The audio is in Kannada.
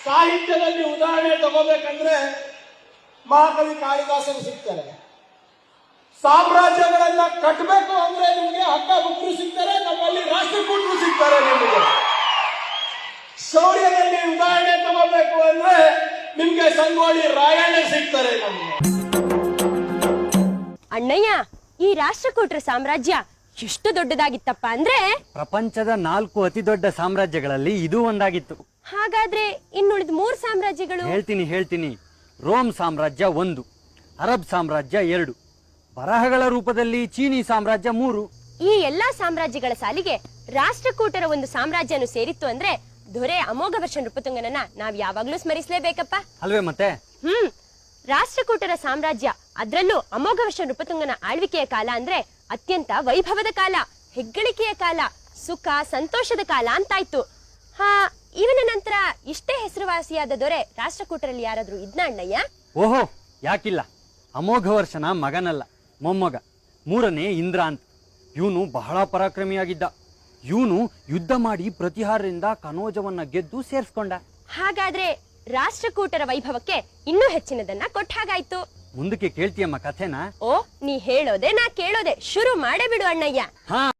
ಸಾಹಿತ್ಯದಲ್ಲಿ ಉದಾಹರಣೆ ತಗೋಬೇಕಂದ್ರೆ ಮಹಾಕವಿ ಕಾಳಿದಾಸರು ಸಿಗ್ತಾರೆ. ಸಾಮ್ರಾಜ್ಯಗಳನ್ನ ಕಟ್ಟಬೇಕು ಅಂದ್ರೆ ನಿಮಗೆ ಹಕ್ಕ ಬುಕ್ರು ಸಿಗ್ತಾರೆ, ನಮ್ಮಲ್ಲಿ ರಾಷ್ಟ್ರಕೂಟರು ಸಿಗ್ತಾರೆ. ನಿಮಗೆ ಶೌರ್ಯದಲ್ಲಿ ಉದಾಹರಣೆ ತಗೋಬೇಕು ಅಂದ್ರೆ ನಿಮ್ಗೆ ಸಂಗೊಳ್ಳಿ ರಾಯಣ್ಣ ಸಿಗ್ತಾರೆ. ನಮಗೆ ಅಣ್ಣಯ್ಯ, ಈ ರಾಷ್ಟ್ರಕೂಟರ ಸಾಮ್ರಾಜ್ಯ ಎಷ್ಟು ದೊಡ್ಡದಾಗಿತ್ತಪ್ಪ ಅಂದ್ರೆ ಪ್ರಪಂಚದ 4 ಅತಿ ದೊಡ್ಡ ಸಾಮ್ರಾಜ್ಯಗಳಲ್ಲಿ ಇದು ಒಂದಾಗಿತ್ತು. ಹಾಗಾದ್ರೆ ಇನ್ನುಳಿದ 3 ಸಾಮ್ರಾಜ್ಯಗಳು? ಹೇಳ್ತೀನಿ. ರೋಮ್ ಸಾಮ್ರಾಜ್ಯ 1, ಅರಬ್ ಸಾಮ್ರಾಜ್ಯ 2, ಬರಹಗಳ ರೂಪದಲ್ಲಿ ಚೀನಿ ಸಾಮ್ರಾಜ್ಯ 3. ಈ ಎಲ್ಲಾ ಸಾಮ್ರಾಜ್ಯಗಳ ಸಾಲಿಗೆ ರಾಷ್ಟ್ರಕೂಟರ ಒಂದು ಸಾಮ್ರಾಜ್ಯನು ಸೇರಿತ್ತು ಅಂದ್ರೆ ದೊರೆ ಅಮೋಘವರ್ಷ ನೃಪತುಂಗನನ್ನ ನಾವ್ ಯಾವಾಗ್ಲೂ ಸ್ಮರಿಸಲೇಬೇಕಪ್ಪ ಅಲ್ವೇ ಮತ್ತೆ? ರಾಷ್ಟ್ರಕೂಟರ ಸಾಮ್ರಾಜ್ಯ, ಅದ್ರಲ್ಲೂ ಅಮೋಘವರ್ಷ ನೃಪತುಂಗನ ಆಳ್ವಿಕೆಯ ಕಾಲ ಅಂದ್ರೆ ಅತ್ಯಂತ ವೈಭವದ ಕಾಲ, ಹೆಗ್ಗಳಿಕೆಯ ಕಾಲ, ಸುಖ ಸಂತೋಷದ ಕಾಲ ಅಂತಾಯ್ತು. ಇವನ ನಂತರ ಇಷ್ಟೇ ಹೆಸರುವಾಸಿಯಾದ ದೊರೆ ರಾಷ್ಟ್ರಕೂಟರಲ್ಲಿ ಯಾರಾದ್ರೂ ಇದ್ನ ಅಣ್ಣಯ್ಯ? ಓಹೋ, ಯಾಕಿಲ್ಲ. ಅಮೋಘವರ್ಷನ ಮಗನಲ್ಲ, ಮೊಮ್ಮಗ, 3ನೇ ಇಂದ್ರ ಅಂತ. ಇವನು ಬಹಳ ಪರಾಕ್ರಮಿಯಾಗಿದ್ದ. ಇವನು ಯುದ್ಧ ಮಾಡಿ ಪ್ರತಿಹಾರದಿಂದ ಕನೋಜವನ್ನ ಗೆದ್ದು ಸೇರ್ಸ್ಕೊಂಡ. ಹಾಗಾದ್ರೆ ರಾಷ್ಟ್ರಕೂಟರ ವೈಭವಕ್ಕೆ ಇನ್ನೂ ಹೆಚ್ಚಿನದನ್ನ ಕೊಟ್ಟ ಹಾಗಾಯ್ತು. ಮುಂದಕ್ಕೆ ಕೇಳ್ತೀಯಮ್ಮ ಕಥೆನಾ? ಓ, ನೀ ಹೇಳೋದೆ ನಾ ಕೇಳೋದೆ, ಶುರು ಮಾಡೇ ಬಿಡು ಅಣ್ಣಯ್ಯ.